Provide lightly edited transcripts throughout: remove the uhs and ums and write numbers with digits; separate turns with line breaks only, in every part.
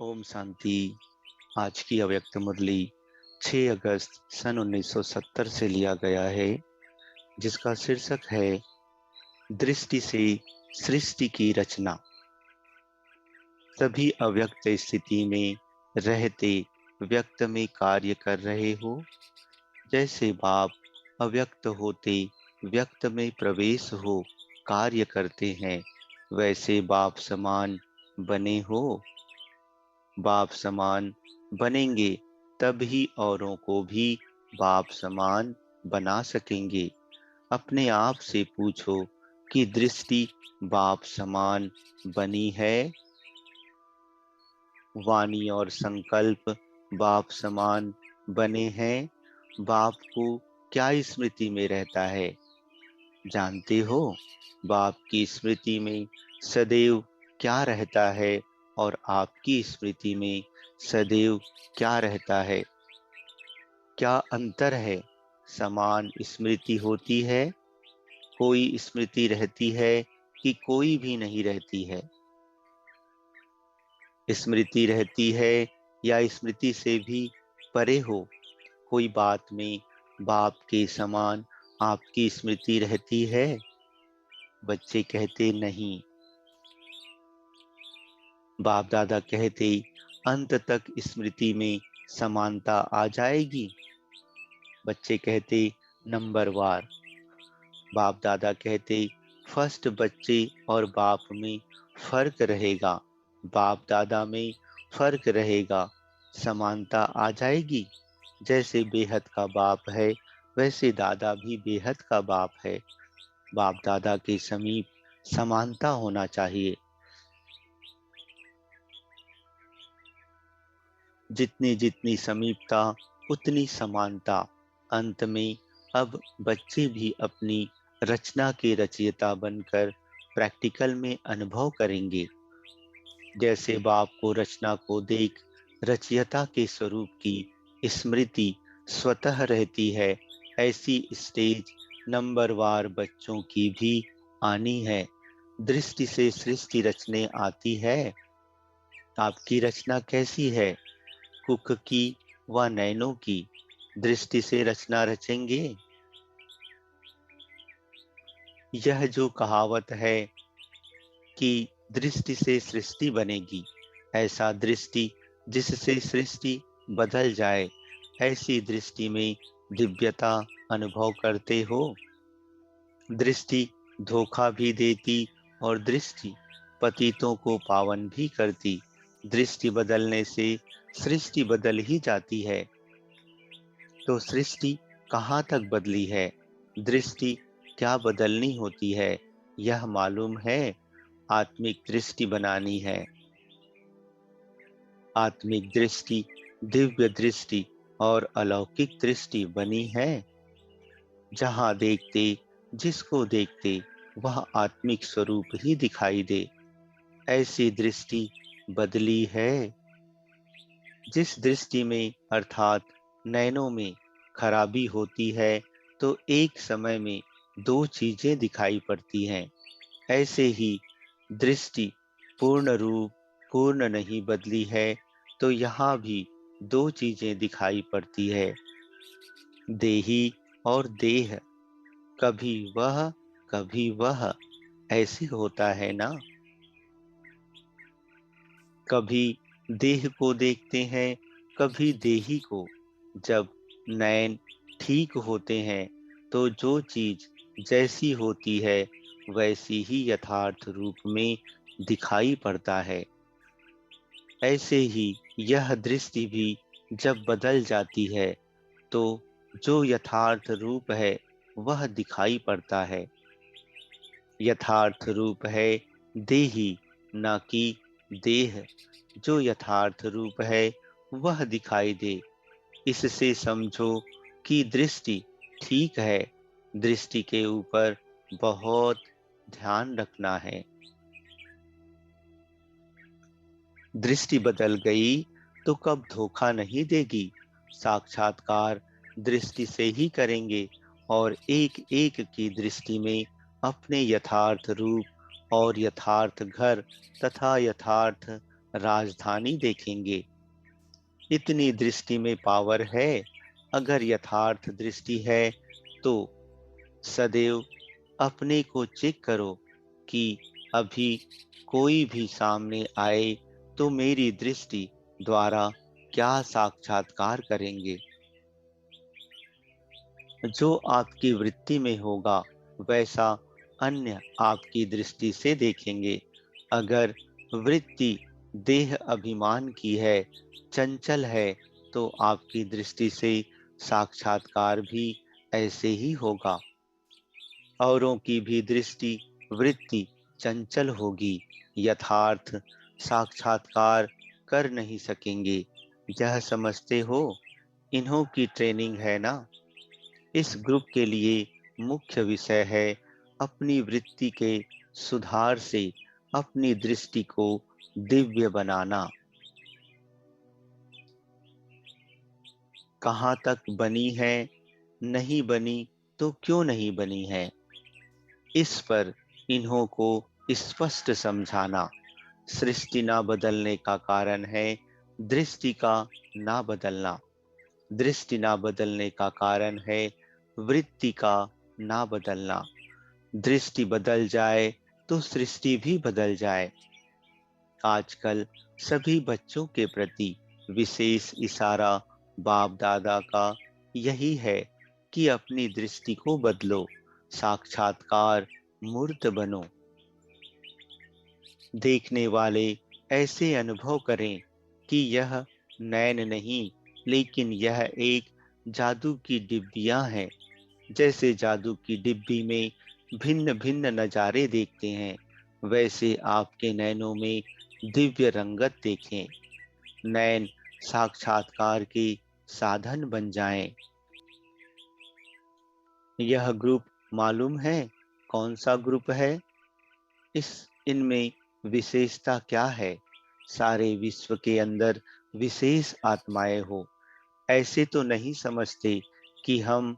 ओम शांति। आज की अव्यक्त मुरली 6 अगस्त सन 1970 से लिया गया है, जिसका शीर्षक है दृष्टि से सृष्टि की रचना। सभी अव्यक्त स्थिति में रहते व्यक्त में कार्य कर रहे हो। जैसे बाप अव्यक्त होते व्यक्त में प्रवेश हो कार्य करते हैं, वैसे बाप समान बने हो। बाप समान बनेंगे तभी औरों को भी बाप समान बना सकेंगे। अपने आप से पूछो कि दृष्टि बाप समान बनी है। वाणी और संकल्प बाप समान बने हैं। बाप को क्या स्मृति में रहता है, जानते हो? बाप की स्मृति में सदैव क्या रहता है और आपकी स्मृति में सदैव क्या रहता है? क्या अंतर है? समान स्मृति होती है, कोई स्मृति रहती है कि कोई भी नहीं रहती है? स्मृति रहती है या स्मृति से भी परे हो? कोई बात में बाप के समान आपकी स्मृति रहती है? बच्चे कहते नहीं। बाप दादा कहते अंत तक स्मृति में समानता आ जाएगी। बच्चे कहते नंबरवार। बाप दादा कहते फर्स्ट बच्चे और बाप में फर्क रहेगा, बाप दादा में फर्क रहेगा, समानता आ जाएगी। जैसे बेहद का बाप है वैसे दादा भी बेहद का बाप है। बाप दादा के समीप समानता होना चाहिए। जितनी जितनी समीपता उतनी समानता। अंत में अब बच्चे भी अपनी रचना के रचयिता बनकर प्रैक्टिकल में अनुभव करेंगे। जैसे बाप को रचना को देख रचयिता के स्वरूप की स्मृति स्वतः रहती है, ऐसी स्टेज नंबरवार बच्चों की भी आनी है। दृष्टि से सृष्टि रचने आती है। आपकी रचना कैसी है? कुक की व नैनों की दृष्टि से रचना रचेंगे? यह जो कहावत है कि दृष्टि से सृष्टि बनेगी, ऐसा दृष्टि जिससे सृष्टि बदल जाए, ऐसी दृष्टि में दिव्यता अनुभव करते हो। दृष्टि धोखा भी देती और दृष्टि पतितों को पावन भी करती। दृष्टि बदलने से सृष्टि बदल ही जाती है। तो सृष्टि कहाँ तक बदली है? दृष्टि क्या बदलनी होती है, यह मालूम है? आत्मिक दृष्टि बनानी है। आत्मिक दृष्टि, दिव्य दृष्टि और अलौकिक दृष्टि बनी है। जहाँ देखते, जिसको देखते वह आत्मिक स्वरूप ही दिखाई दे, ऐसी दृष्टि बदली है। जिस दृष्टि में अर्थात नैनों में खराबी होती है तो एक समय में दो चीजें दिखाई पड़ती हैं। ऐसे ही दृष्टि पूर्ण रूप पूर्ण नहीं बदली है तो यहाँ भी दो चीजें दिखाई पड़ती है, देही और देह। कभी वह ऐसे होता है ना। कभी देह को देखते हैं, कभी देही को। जब नैन ठीक होते हैं तो जो चीज जैसी होती है वैसी ही यथार्थ रूप में दिखाई पड़ता है। ऐसे ही यह दृष्टि भी जब बदल जाती है तो जो यथार्थ रूप है वह दिखाई पड़ता है। यथार्थ रूप है देही, न कि देह। जो यथार्थ रूप है वह दिखाई दे, इससे समझो कि दृष्टि ठीक है। दृष्टि के ऊपर बहुत ध्यान रखना है। दृष्टि बदल गई तो कब धोखा नहीं देगी। साक्षात्कार दृष्टि से ही करेंगे और एक एक की दृष्टि में अपने यथार्थ रूप और यथार्थ घर तथा यथार्थ राजधानी देखेंगे। इतनी दृष्टि में पावर है। अगर यथार्थ दृष्टि है तो सदैव अपने को चेक करो कि अभी कोई भी सामने आए तो मेरी दृष्टि द्वारा क्या साक्षात्कार करेंगे। जो आपकी वृत्ति में होगा वैसा अन्य आपकी दृष्टि से देखेंगे। अगर वृत्ति देह अभिमान की है, चंचल है, तो आपकी दृष्टि से साक्षात्कार भी ऐसे ही होगा। औरों की भी दृष्टि वृत्ति चंचल होगी, यथार्थ साक्षात्कार कर नहीं सकेंगे। यह समझते हो? इन्हों की ट्रेनिंग है ना। इस ग्रुप के लिए मुख्य विषय है अपनी वृत्ति के सुधार से अपनी दृष्टि को दिव्य बनाना। कहाँ तक बनी है, नहीं बनी तो क्यों नहीं बनी है, इस पर इन्हों को स्पष्ट समझाना। सृष्टि ना बदलने का कारण है दृष्टि का ना बदलना। दृष्टि ना बदलने का कारण है वृत्ति का ना बदलना। दृष्टि बदल जाए तो सृष्टि भी बदल जाए। आजकल सभी बच्चों के प्रति विशेष इशारा बाप दादा का यही है कि अपनी दृष्टि को बदलो, साक्षात्कार मूर्त बनो। देखने वाले ऐसे अनुभव करें कि यह नैन नहीं, लेकिन यह एक जादू की डिब्बियां हैं। जैसे जादू की डिब्बी में भिन्न भिन्न नजारे देखते हैं, वैसे आपके नैनों में दिव्य रंगत देखें। नैन साक्षात्कार के साधन बन जाएं। यह ग्रुप मालूम है कौन सा ग्रुप है? इनमें विशेषता क्या है? सारे विश्व के अंदर विशेष आत्माएं हो। ऐसे तो नहीं समझते कि हम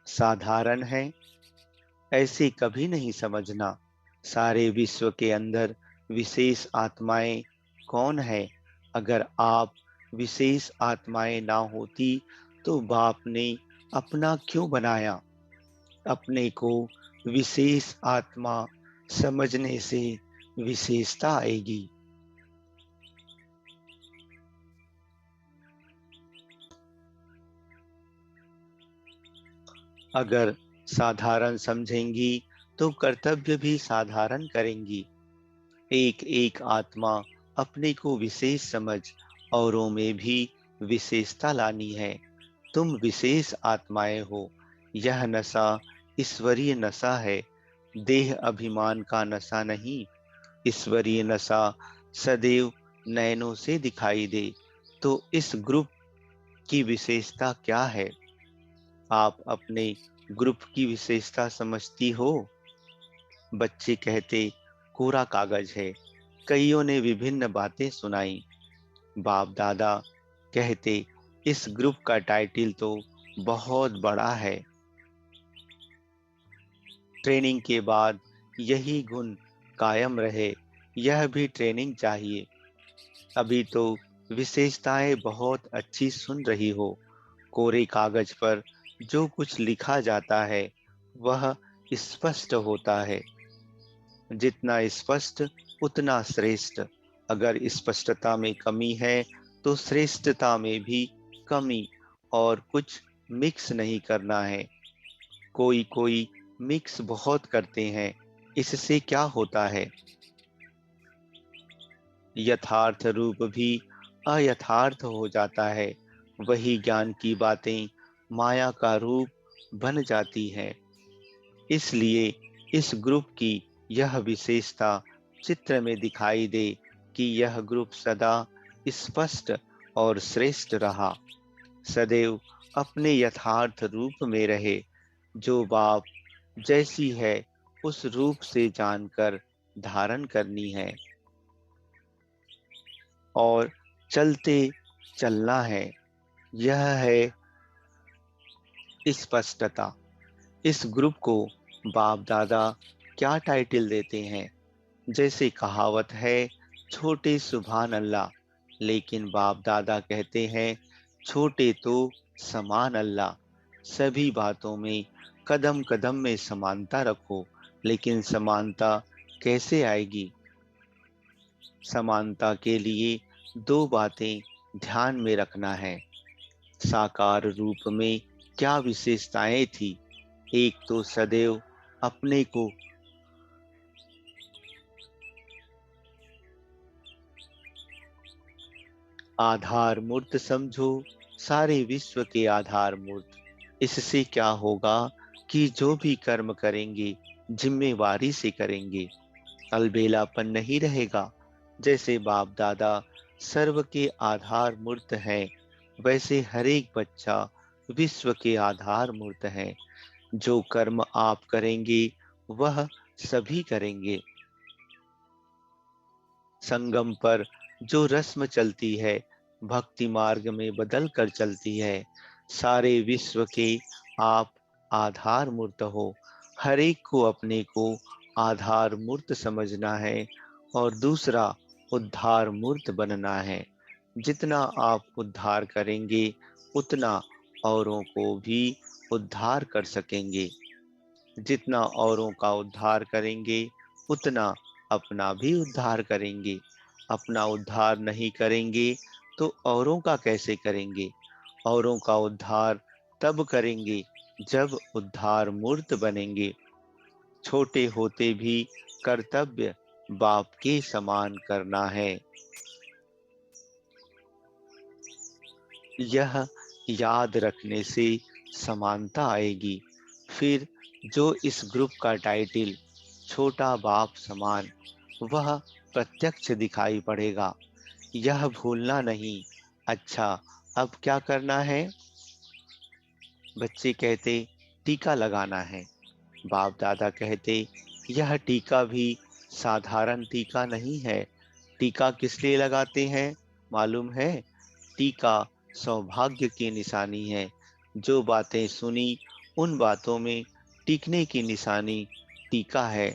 साधारण हैं। ऐसे कभी नहीं समझना। सारे विश्व के अंदर विशेष आत्माएं कौन है? अगर आप विशेष आत्माएं ना होती तो बाप ने अपना क्यों बनाया? अपने को विशेष आत्मा समझने से विशेषता आएगी। अगर साधारण समझेंगी तो कर्तव्य भी साधारण करेंगी। एक एक आत्मा अपने को विशेष समझ औरों में भी विशेषता लानी है। तुम विशेष आत्माएं हो। यह नशा ईश्वरीय नशा है, देह अभिमान का नशा नहीं। ईश्वरीय नशा सदैव नयनों से दिखाई दे। तो इस ग्रुप की विशेषता क्या है? आप अपने ग्रुप की विशेषता समझती हो? बच्चे कहते कोरा कागज है। कईयों ने विभिन्न बातें सुनाई। बाप दादा कहते इस ग्रुप का टाइटल तो बहुत बड़ा है। ट्रेनिंग के बाद यही गुण कायम रहे, यह भी ट्रेनिंग चाहिए। अभी तो विशेषताएं बहुत अच्छी सुन रही हो। कोरे कागज पर जो कुछ लिखा जाता है वह स्पष्ट होता है। जितना स्पष्ट उतना श्रेष्ठ। अगर स्पष्टता में कमी है तो श्रेष्ठता में भी कमी और कुछ मिक्स नहीं करना है। कोई कोई मिक्स बहुत करते हैं, इससे क्या होता है? यथार्थ रूप भी अयथार्थ हो जाता है। वही ज्ञान की बातें माया का रूप बन जाती है। इसलिए इस ग्रुप की यह विशेषता चित्र में दिखाई दे कि यह ग्रुप सदा स्पष्ट और श्रेष्ठ रहा। सदैव अपने यथार्थ रूप में रहे। जो बाप जैसी है उस रूप से जानकर धारण करनी है और चलते चलना है। यह है स्पष्टता। इस ग्रुप को बाप दादा क्या टाइटल देते हैं? जैसे कहावत है, छोटे सुभान अल्लाह, लेकिन बाप दादा कहते हैं छोटे तो समान अल्लाह। सभी बातों में कदम कदम में समानता रखो, लेकिन समानता कैसे आएगी? समानता के लिए दो बातें ध्यान में रखना है। साकार रूप में क्या विशेषताएं थी? एक तो सदैव अपने को आधार मूर्त समझो, सारे विश्व के आधार मूर्त। इससे क्या होगा कि जो भी कर्म करेंगे जिम्मेवारी से करेंगे, अलबेलापन नहीं रहेगा। जैसे बाप दादा सर्व के आधार मूर्त हैं, वैसे हर एक बच्चा विश्व के आधार मूर्त है। जो कर्म आप करेंगे वह सभी करेंगे। संगम पर जो रस्म चलती है, भक्ति मार्ग में बदल कर चलती है। सारे विश्व के आप आधार मूर्त हो। हर एक को अपने को आधार मूर्त समझना है और दूसरा उद्धार मूर्त बनना है। जितना आप उद्धार करेंगे उतना औरों को भी उद्धार कर सकेंगे। जितना औरों का उद्धार करेंगे उतना अपना भी उद्धार करेंगे। अपना उद्धार नहीं करेंगे तो औरों का कैसे करेंगे? औरों का उद्धार तब करेंगे जब उद्धार मूर्त बनेंगे। छोटे होते भी कर्तव्य बाप के समान करना है। यह याद रखने से समानता आएगी। फिर जो इस ग्रुप का टाइटल छोटा बाप समान, वह प्रत्यक्ष दिखाई पड़ेगा। यह भूलना नहीं। अच्छा, अब क्या करना है? बच्चे कहते टीका लगाना है। बाप दादा कहते यह टीका भी साधारण टीका नहीं है। टीका किस लिए लगाते हैं मालूम है? टीका सौभाग्य की निशानी है। जो बातें सुनी उन बातों में टीकने की निशानी टीका है।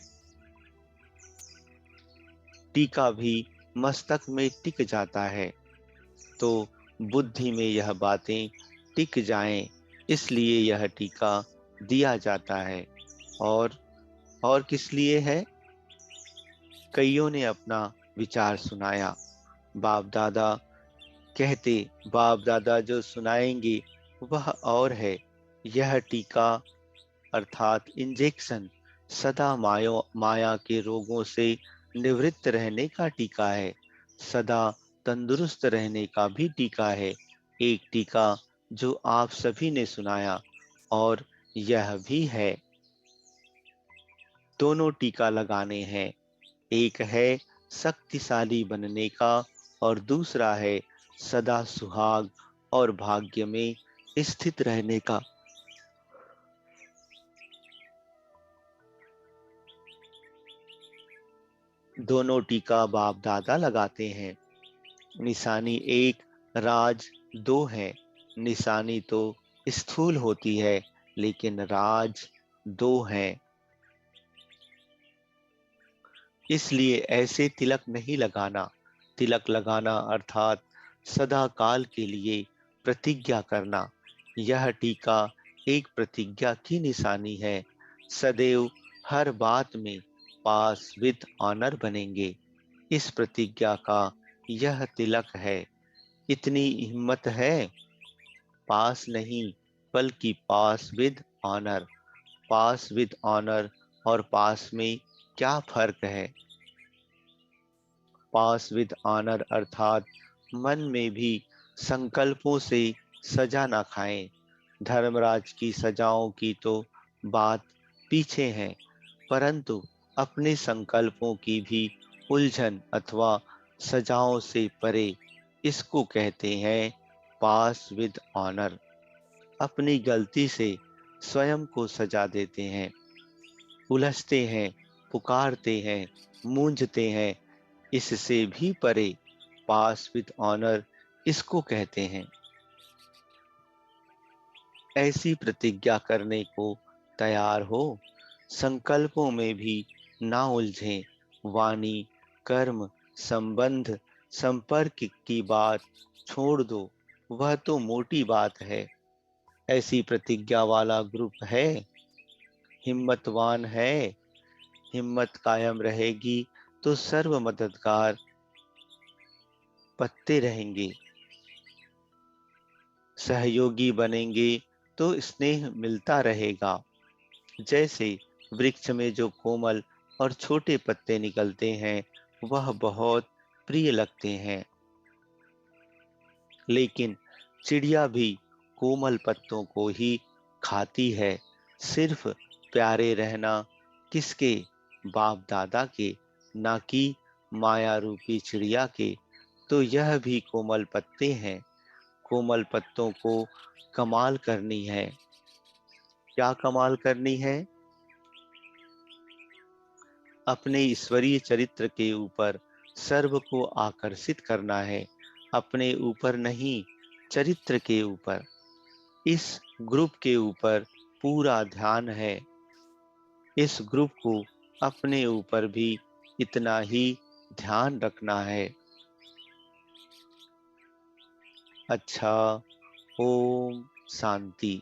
टीका भी मस्तक में टिक जाता है तो बुद्धि में यह बातें टिक जाएं, इसलिए यह टीका दिया जाता है। और और किस लिए है? कईयों ने अपना विचार सुनाया। बाप दादा कहते बाप दादा जो सुनाएंगे वह और है। यह टीका अर्थात इंजेक्शन सदा माया के रोगों से निवृत्त रहने का टीका है। सदा तंदुरुस्त रहने का भी टीका है। एक टीका जो आप सभी ने सुनाया और यह भी है। दोनों टीका लगाने हैं। एक है शक्तिशाली बनने का और दूसरा है सदा सुहाग और भाग्य में स्थित रहने का। दोनों टीका बाप दादा लगाते हैं। निशानी एक, राज दो है। निशानी तो स्थूल होती है लेकिन राज दो है। इसलिए ऐसे तिलक नहीं लगाना। तिलक लगाना अर्थात सदा काल के लिए प्रतिज्ञा करना। यह टीका एक प्रतिज्ञा की निशानी है। सदैव हर बात में पास विद ऑनर बनेंगे। इस प्रतिज्ञा का यह तिलक है। इतनी हिम्मत है? पास नहीं बल्कि pass with honour. Pass with honour और पास में क्या फर्क है? पास विद ऑनर अर्थात मन में भी संकल्पों से सजा ना खाएं। धर्मराज की सजाओं की तो बात पीछे है, परंतु अपने संकल्पों की भी उलझन अथवा सजाओं से परे, इसको कहते हैं पास विद ऑनर। अपनी गलती से स्वयं को सजा देते हैं, उलझते हैं, पुकारते हैं, मूंझते हैं, इससे भी परे पास विद ऑनर इसको कहते हैं। ऐसी प्रतिज्ञा करने को तैयार हो। संकल्पों में भी ना उलझें। वाणी, कर्म, संबंध संपर्क की बात छोड़ दो, वह तो मोटी बात है। ऐसी प्रतिज्ञा वाला ग्रुप है, हिम्मतवान है। हिम्मत कायम रहेगी तो सर्व मददगार पत्ते रहेंगे। सहयोगी बनेंगे तो स्नेह मिलता रहेगा। जैसे वृक्ष में जो कोमल और छोटे पत्ते निकलते हैं, वह बहुत प्रिय लगते हैं। लेकिन चिड़िया भी कोमल पत्तों को ही खाती है। सिर्फ प्यारे रहना किसके? बाप दादा के, ना कि माया रूपी चिड़िया के। तो यह भी कोमल पत्ते हैं। कोमल पत्तों को कमाल करनी है। क्या कमाल करनी है? अपने ईश्वरीय चरित्र के ऊपर सर्व को आकर्षित करना है। अपने ऊपर नहीं, चरित्र के ऊपर। इस ग्रुप के ऊपर पूरा ध्यान है। इस ग्रुप को अपने ऊपर भी इतना ही ध्यान रखना है। अच्छा, ओम शांति।